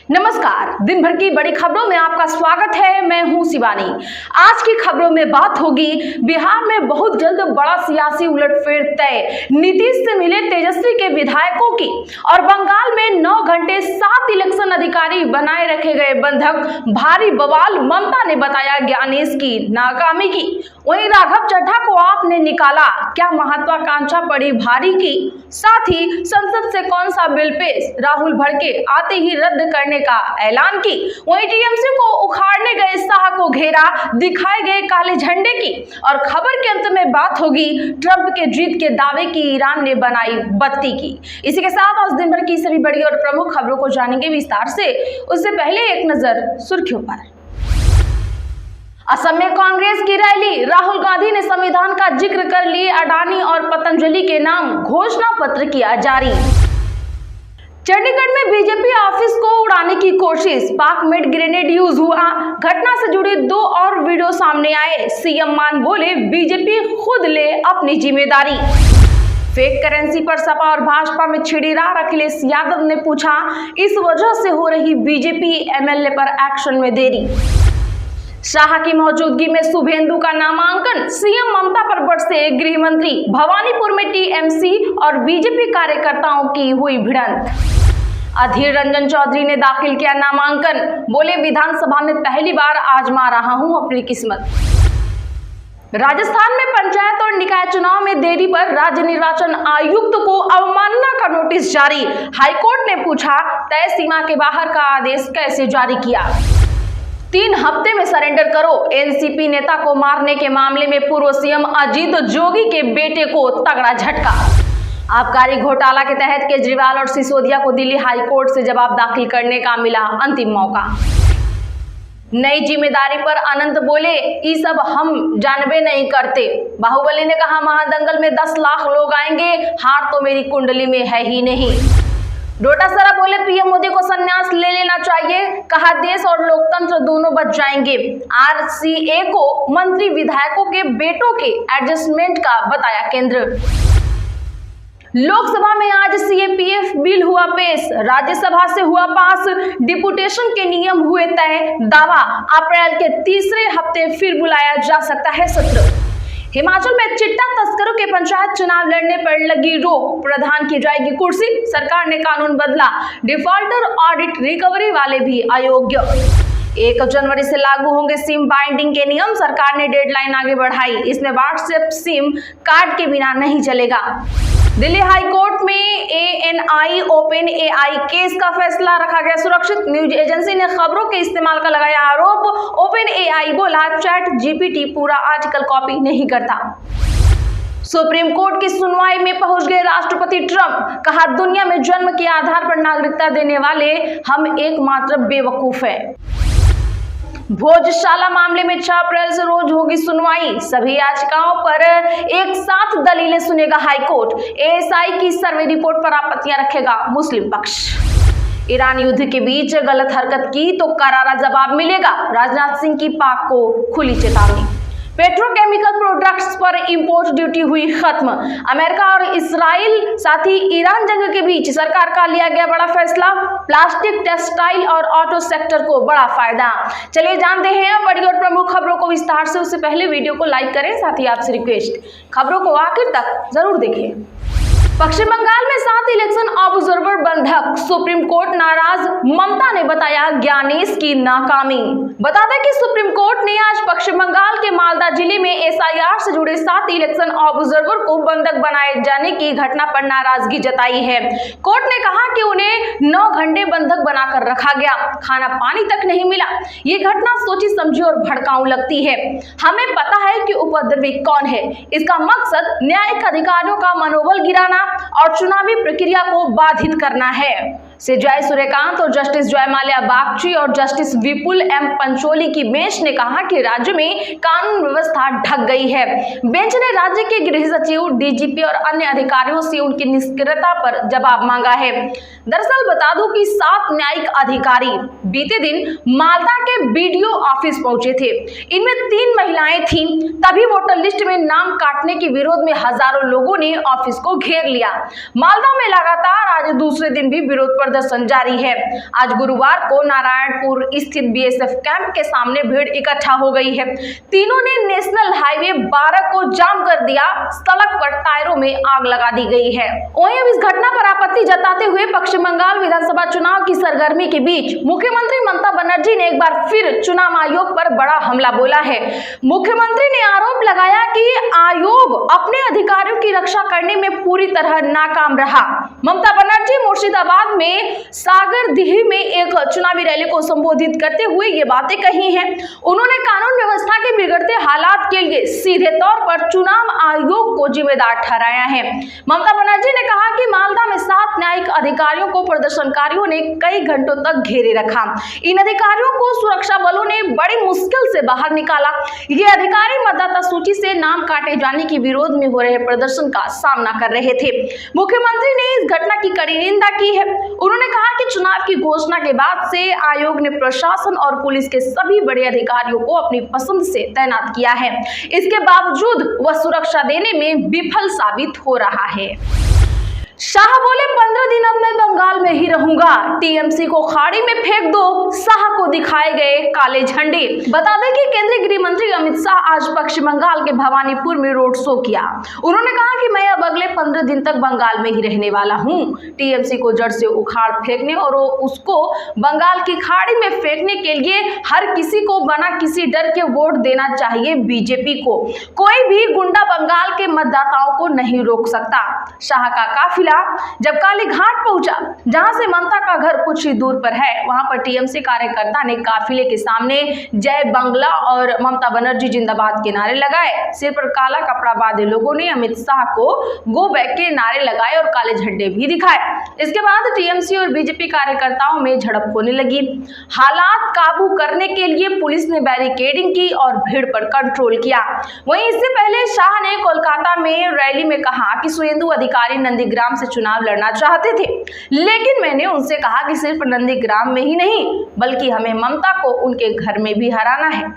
नमस्कार, दिन भर की बड़ी खबरों में आपका स्वागत है। मैं हूं शिवानी। आज की खबरों में बात होगी बिहार में बहुत जल्द बड़ा सियासी उलटफेर तय, नीतीश से मिले तेजस्वी के विधायकों की, और बंगाल में 9 घंटे 7 इलेक्शन अधिकारी बनाए रखे गए बंधक, भारी बवाल, ममता ने बताया ज्ञानेश की नाकामी की। वहीं राघव चड्ढा को आपने निकाला, क्या महत्वाकांक्षा पड़ी भारी की। साथ ही संसद से कौन सा बिल पेश, राहुल भड़के, आते ही रद्द करने का ऐलान की। वहीं टीएमसी को उखाड़ने गए शाह को घेरा, दिखाए गए काले झंडे की। और खबर के अंत में बात होगी ट्रंप के जीत के दावे की ईरान ने बनाई बत्ती की। इसी के साथ आज दिन भर की सभी बड़ी और प्रमुख खबरों को जानेंगे विस्तार से। उससे पहले एक नजर सुर्खियों पर। असम में कांग्रेस की रैली, राहुल गांधी ने संविधान का जिक्र कर लिए अडानी और पतंजलि के नाम, घोषणा पत्र किया जारी। चंडीगढ़ में बीजेपी ऑफिस को उड़ाने की कोशिश, पाक मेड ग्रेनेड यूज हुआ। घटना से जुड़े 2 और वीडियो सामने आए। सीएम मान बोले बीजेपी खुद ले अपनी जिम्मेदारी। फेक करेंसी पर सपा और भाजपा में छिड़ी राह, अखिलेश यादव ने पूछा इस वजह से हो रही बीजेपी एमएलए पर एक्शन में देरी। शाह की मौजूदगी में शुभेंदु का नामांकन, सीएम ममता पर बरसे गृह मंत्री। भवानीपुर में टीएमसी और बीजेपी कार्यकर्ताओं की हुई भिड़ंत। अधीर रंजन चौधरी ने दाखिल किया नामांकन, बोले विधानसभा में पहली बार आजमा रहा हूं अपनी किस्मत। राजस्थान में पंचायत और निकाय चुनाव में देरी पर राज्य निर्वाचन आयुक्त को अवमानना का नोटिस जारी। हाईकोर्ट ने पूछा तय सीमा के बाहर का आदेश कैसे जारी किया। 3 हफ्ते में सरेंडर करो, एनसीपी नेता को मारने के मामले में पूर्व सीएम अजीत जोगी के बेटे को तगड़ा झटका। आबकारी घोटाला के तहत केजरीवाल और सिसोदिया को दिल्ली हाईकोर्ट से जवाब दाखिल करने का मिला अंतिम मौका। नई जिम्मेदारी पर अनंत बोले ये सब हम जानबे नहीं करते। बाहुबली ने कहा महादंगल में 10 लाख लोग आएंगे, हार तो मेरी कुंडली में है ही नहीं। डोटासरा बोले पीएम मोदी को संन्यास ले लेना चाहिए, कहा देश और लोकतंत्र दोनों बच जाएंगे। आरसीए को मंत्री विधायकों के बेटों के एडजस्टमेंट का बताया केंद्र। लोकसभा में आज सीएपीएफ बिल हुआ पेश, राज्यसभा से हुआ पास, डिपुटेशन के नियम हुए तय, दावा अप्रैल के तीसरे हफ्ते फिर बुलाया जा सकता है सत्र। हिमाचल में चिट्टा तस्करों के पंचायत चुनाव लड़ने पर लगी रोक, प्रधान की जाएगी कुर्सी, सरकार ने कानून बदला, डिफॉल्टर ऑडिट रिकवरी वाले भी अयोग्य। 1 जनवरी से लागू होंगे सिम बाइंडिंग के नियम, सरकार ने डेडलाइन आगे बढ़ाई, इसमें व्हाट्सएप सिम कार्ड के बिना नहीं चलेगा। दिल्ली हाई कोर्ट में एएनआई ओपन एआई केस का फैसला रखा गया सुरक्षित, न्यूज एजेंसी ने खबरों के इस्तेमाल का लगाया आरोप। ओपन एआई बोला चैट जीपीटी पूरा आर्टिकल कॉपी नहीं करता। सुप्रीम कोर्ट की सुनवाई में पहुंच गए राष्ट्रपति ट्रंप, कहा दुनिया में जन्म के आधार पर नागरिकता देने वाले हम एकमात्र बेवकूफ हैं। भोजशाला मामले में 6 अप्रैल से रोज होगी सुनवाई, सभी याचिकाओं पर एक साथ दलीलें सुनेगा हाईकोर्ट। एएसआई की सर्वे रिपोर्ट पर आपत्तियां रखेगा मुस्लिम पक्ष। ईरान युद्ध के बीच गलत हरकत की तो करारा जवाब मिलेगा, राजनाथ सिंह की पाक को खुली चेतावनी। पेट्रोकेमिकल प्रोडक्ट्स पर इंपोर्ट ड्यूटी हुई खत्म, अमेरिका और इस्राइल साथ ही ईरान जंग के बीच सरकार का लिया गया बड़ा फैसला, प्लास्टिक, टेक्सटाइल और ऑटो सेक्टर को बड़ा फायदा। चलिए जानते हैं बड़ी और प्रमुख खबरों को विस्तार से। उससे पहले वीडियो को लाइक करें, साथ ही आपसे रिक्वेस्ट खबरों को आखिर तक जरूर देखें। पश्चिम बंगाल में 7 इलेक्शन ऑब्जर्वर बंधक, सुप्रीम कोर्ट नाराज, ममता ने बताया ज्ञानेश की नाकामी। बता दें कि सुप्रीम कोर्ट ने आज पश्चिम बंगाल के मालदा जिले में एसआईआर से जुड़े 7 इलेक्शन ऑब्जर्वर को बंधक बनाए जाने की घटना पर नाराजगी जताई है। कोर्ट ने कहा कि उन्हें 9 घंटे बंधक बनाकर रखा गया, खाना पानी तक नहीं मिला। ये घटना सोची समझी और भड़काऊ लगती है। हमें पता है कि उपद्रवी कौन है, इसका मकसद न्यायिक अधिकारियों का मनोबल गिराना और चुनावी प्रक्रिया को बाधित करना है। से जय सूर्यकांत और जस्टिस जयमाल्या बागची और जस्टिस विपुल एम पंचोली की बेंच ने कहा कि राज्य में कानून व्यवस्था ढक गई है। बेंच ने राज्य के गृह सचिव, डीजीपी और अन्य अधिकारियों से उनकी निष्क्रियता पर जवाब मांगा है। दरअसल बता दूं कि 7 न्यायिक अधिकारी बीते दिन मालदा के बीडीओ ऑफिस पहुंचे थे। इनमें 3 महिलाएं थीं। तभी वोटर लिस्ट में नाम काटने के विरोध में हजारों लोगों ने ऑफिस को घेर लिया। मालदा में लगातार आज दूसरे दिन भी विरोध प्रदर्शन प्रदर्शन जारी है। आज गुरुवार को नारायणपुर स्थित बीएसएफ कैंप के सामने भीड़ इकट्ठा हो गई है। तीनों ने नेशनल हाईवे 12 को जाम कर दिया, सड़क पर टायरों में आग लगा दी गई है। वहीं अब इस घटना पर आपत्ति जताते हुए पश्चिम बंगाल विधानसभा चुनाव की सरगर्मी के बीच मुख्यमंत्री ममता बनर्जी ने एक बार फिर चुनाव आयोग पर बड़ा हमला बोला है। मुख्यमंत्री ने आरोप लगाया कि आयोग अपने अधिकारियों की रक्षा करने में पूरी तरह नाकाम रहा। ममता बनर्जी मुर्शिदाबाद में सागरदीही में एक चुनावी रैली को संबोधित करते हुए ये बातें कही हैं। उन्होंने कानून व्यवस्था के बिगड़ते हालात के लिए सीधे तौर पर चुनाव आयोग को जिम्मेदार ठहराया है। ममता बनर्जी ने कहा कि मालदा में 7 न्यायिक अधिकारियों को प्रदर्शनकारियों ने कई घंटों तक घेरे रखा। इन अधिकारियों को सुरक्षा बलों ने बड़ी मुश्किल से बाहर निकाला। ये अधिकारी मतदाता सूची से नाम काटे जाने के विरोध में हो रहे प्रदर्शन का सामना कर रहे थे। मुख्यमंत्री ने इस घटना की कड़ी निंदा की है। उन्होंने कहा कि चुनाव की घोषणा के बाद से आयोग ने प्रशासन और पुलिस के सभी बड़े अधिकारियों को अपनी पसंद से तैनात किया है। इसके बावजूद वह सुरक्षा देने में विफल साबित हो रहा है। शाह बोले 15 दिन अब मैं बंगाल में ही रहूंगा, टीएमसी को खाड़ी में फेंक दो, शाह को दिखाए गए काले झंडे। बता दें कि केंद्रीय गृह मंत्री अमित शाह आज पश्चिम बंगाल के भवानीपुर में रोड शो किया। उन्होंने कहा कि मैं अब अगले 15 दिन तक बंगाल में ही रहने वाला हूं। टीएमसी को जड़ से उखाड़ फेंकने और उसको बंगाल की खाड़ी में फेंकने के लिए हर किसी को बिना किसी डर के वोट देना चाहिए बीजेपी को। कोई भी गुंडा बंगाल के मतदाताओं को नहीं रोक सकता। शाह का काफिला जब काली घाट पहुंचा, जहां से ममता का घर कुछ ही दूर पर है, वहां पर टीएमसी कार्यकर्ता ने काफिले के सामने जय बंगला और ममता बनर्जी जिंदाबाद के नारे लगाए। सिर पर काला कपड़ा बांधे लोगों ने अमित शाह को गो बैक के नारे लगाए और काले झंडे भी दिखाए। इसके बाद टीएमसी और बीजेपी कार्यकर्ताओं में झड़प होने लगी। हालात काबू करने के लिए पुलिस ने बैरिकेडिंग की और भीड़ पर कंट्रोल किया। वहीं इससे पहले शाह ने कोलकाता में रैली में कहा कि सुवेंदु अधिकारी नंदीग्राम से चुनाव लड़ना चाहते थे, लेकिन मैंने उनसे कहा कि सिर्फ नंदीग्राम में ही नहीं बल्कि हमें ममता को उनके घर में भी हराना है।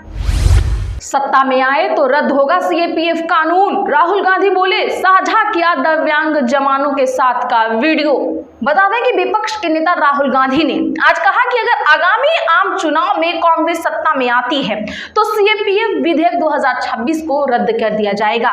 सत्ता में आए तो रद्द होगा सीएपीएफ कानून, राहुल गांधी बोले। साझा किया दिव्यांग जवानों के साथ का वीडियो। बता दें कि विपक्ष के नेता राहुल गांधी ने आज कहा कि अगर आगामी आम चुनाव में कांग्रेस सत्ता में आती है तो सीएपीएफ विधेयक 2026 को रद्द कर दिया जाएगा।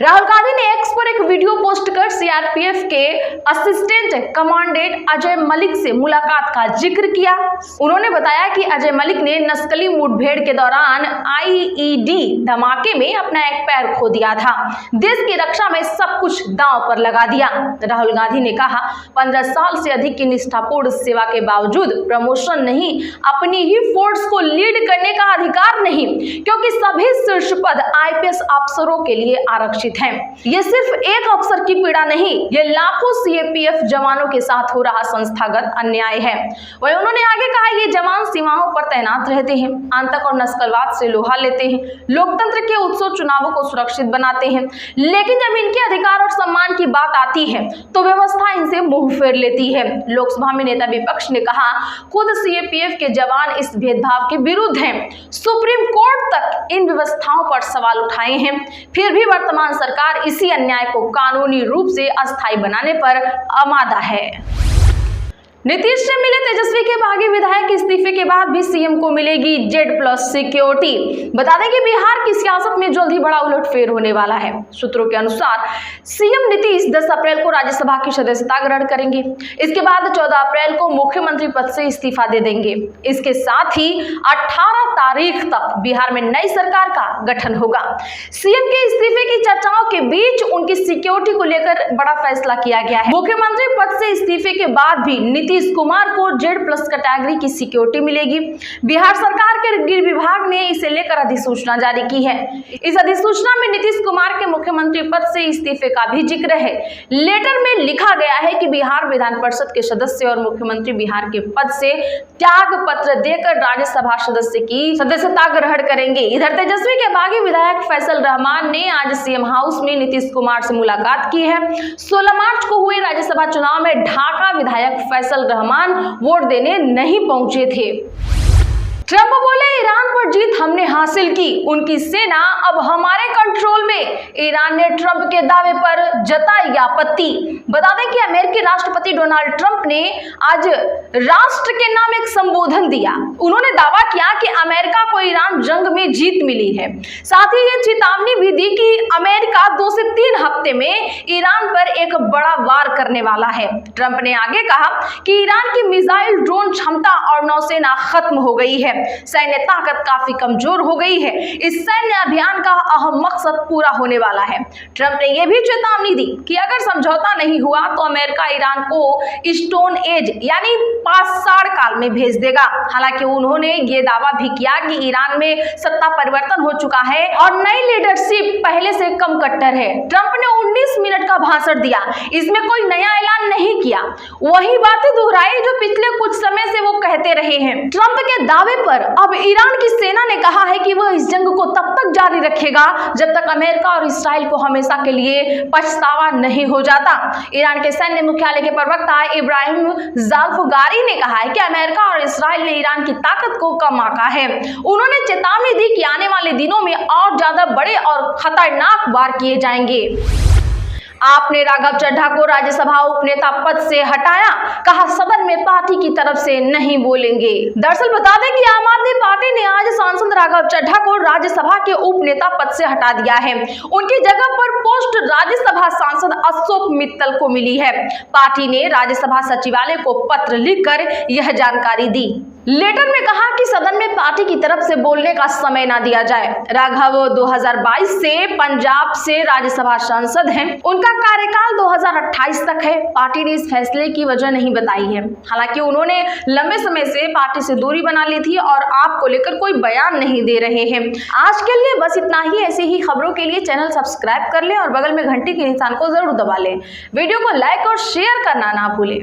राहुल गांधी ने एक्स पर एक वीडियो पोस्ट कर सीआरपीएफ के असिस्टेंट कमांडेंट अजय मलिक से मुलाकात का जिक्र किया। उन्होंने बताया कि अजय मलिक ने नक्सली मुठभेड़ के दौरान आईईडी धमाके में अपना एक पैर खो दिया था। देश की रक्षा में सब कुछ दांव पर लगा दिया। राहुल गांधी ने कहा 15 साल से अधिक की निष्ठापूर्ण सेवा के बावजूद प्रमोशन नहीं, अपनी ही फोर्स को लीड करने का अधिकार नहीं, क्योंकि सभी शीर्ष पद आईपीएस अफसरों के लिए आरक्षित हैं। ये सिर्फ एक अफसर की पीड़ा नहीं, ये लाखों सीएपीएफ जवानों के साथ हो रहा संस्थागत अन्याय है। वहीं उन्होंने आगे कहा ये जवान सीमाओं पर तैनात रहते हैं, आतंक और नस्लवाद से लोहा लेते हैं, लोकतंत्र के उत्सव चुनावों को सुरक्षित बनाते हैं, लेकिन जब इनके अधिकार और सम्मान की बात आती है तो व्यवस्था इनसे मुंह फेर लेती है। लोकसभा में नेता विपक्ष ने कहा खुद सीएपीएफ के जवान इस भेदभाव के विरुद्ध हैं, सुप्रीम कोर्ट तक इन व्यवस्थाओं पर सवाल उठाए हैं, फिर भी वर्तमान सरकार इसी अन्याय को कानूनी रूप से अस्थायी बनाने पर आमादा है। नीतीश से मिले तेजस्वी के बागी विधायक इस्तीफे के बाद भी सीएम को मिलेगी Z+ सिक्योरिटी। बता दें कि बिहार की सियासत में जल्द ही बड़ा उलटफेर होने वाला है। सूत्रों के अनुसार सीएम नीतीश 10 अप्रैल को राज्यसभा की सदस्यता ग्रहण करेंगे। इसके बाद 14 अप्रैल को मुख्यमंत्री पद से इस्तीफा दे देंगे। इसके साथ ही 18 तारीख तक बिहार में नई सरकार का गठन होगा। सीएम के इस्तीफे की चर्चाओं के बीच उनकी सिक्योरिटी को लेकर बड़ा फैसला किया गया है। मुख्यमंत्री पद से इस्तीफे के बाद भी नीतीश कुमार को Z+ कैटेगरी की सिक्योरिटी मिलेगी। बिहार सरकार के गृह विभाग ने इसे लेकर अधिसूचना जारी की है। इस अधिसूचना में नीतीश कुमार के मुख्यमंत्री पद से इस्तीफे का भी जिक्र है। लेटर में लिखा गया है कि बिहार विधान परिषद के सदस्य और मुख्यमंत्री बिहार के पद से त्याग पत्र देकर राज्यसभा सदस्य की सदस्यता ग्रहण करेंगे। इधर तेजस्वी के बागी विधायक फैसल रहमान ने आज सीएम हाउस में नीतीश कुमार से मुलाकात की है। 16 मार्च को हुए राज्यसभा चुनाव में ढाका विधायक फैसल रहमान वोट देने नहीं पहुंचे थे। ट्रंप बोले ईरान पर जीत हमने हासिल की, उनकी सेना अब हमारे कंट्रोल में। ईरान ने ट्रंप के दावे पर जताई आपत्ति। बता दें कि अमेरिकी राष्ट्रपति डोनाल्ड ट्रंप ने आज राष्ट्र के नाम एक संबोधन दिया। उन्होंने दावा किया कि अमेरिका को ईरान जंग में जीत मिली है। साथ ही ये चेतावनी भी दी कि अमेरिका 2 से 3 हफ्ते में ईरान पर एक बड़ा वार करने वाला है। ट्रंप ने आगे कहा कि ईरान की मिसाइल ड्रोन क्षमता और नौसेना खत्म हो गई है, सैन्य ताकत काफी कमजोर हो गई है। इस सैन्य अभियान का अहम मकसद पूरा होने वाला है। ट्रंप ने यह भी चेतावनी दी कि अगर समझौता नहीं हुआ तो अमेरिका ईरान को स्टोन एज यानी पाषाण काल में भेज देगा। हालांकि उन्होंने ये दावा भी किया कि ईरान में सत्ता परिवर्तन हो चुका है और नई लीडरशिप पहले से कम कट्टर है। ट्रंप ने 19 मिनट का भाषण दिया, इसमें कोई नया ऐलान नहीं किया, वही बातें दोहराई जो पिछले कुछ समय से वो कहते रहे हैं। ट्रंप के दावे पर अब ईरान की सेना ने कहा है कि वह इस जंग को तब तक जारी रखेगा जब तक अमेरिका और इसराइल को हमेशा के लिए पछतावा नहीं हो जाता। ईरान के सैन्य मुख्यालय के प्रवक्ता इब्राहिम जाल्फगारी ने कहा है कि अमेरिका और इसराइल ने ईरान की ताकत को कम आंका है। उन्होंने चेतावनी दी कि आने वाले दिनों में और ज्यादा बड़े और खतरनाक वार किए जाएंगे। आपने राघव चड्ढा को राज्यसभा उपनेता पद से हटाया, कहा सदन में पार्टी की तरफ से नहीं बोलेंगे। दरअसल बता दें कि आम आदमी पार्टी ने आज सांसद राघव चड्ढा को राज्यसभा के उपनेता पद से हटा दिया है। उनकी जगह पर पोस्ट राज्यसभा सांसद अशोक मित्तल को मिली है। पार्टी ने राज्यसभा सचिवालय को पत्र लिखकर यह जानकारी दी। लेटर में कहा कि सदन में पार्टी की तरफ से बोलने का समय ना दिया जाए। राघव 2022 से पंजाब से राज्यसभा सांसद हैं। उनका कार्यकाल 2028 तक है। पार्टी ने इस फैसले की वजह नहीं बताई है। हालांकि उन्होंने लंबे समय से पार्टी से दूरी बना ली थी और आपको लेकर कोई बयान नहीं दे रहे हैं। आज के लिए बस इतना ही। ऐसी ही खबरों के लिए चैनल सब्सक्राइब कर लें और बगल में घंटी के निशान को जरूर दबा लें। वीडियो को लाइक और शेयर करना ना भूलें।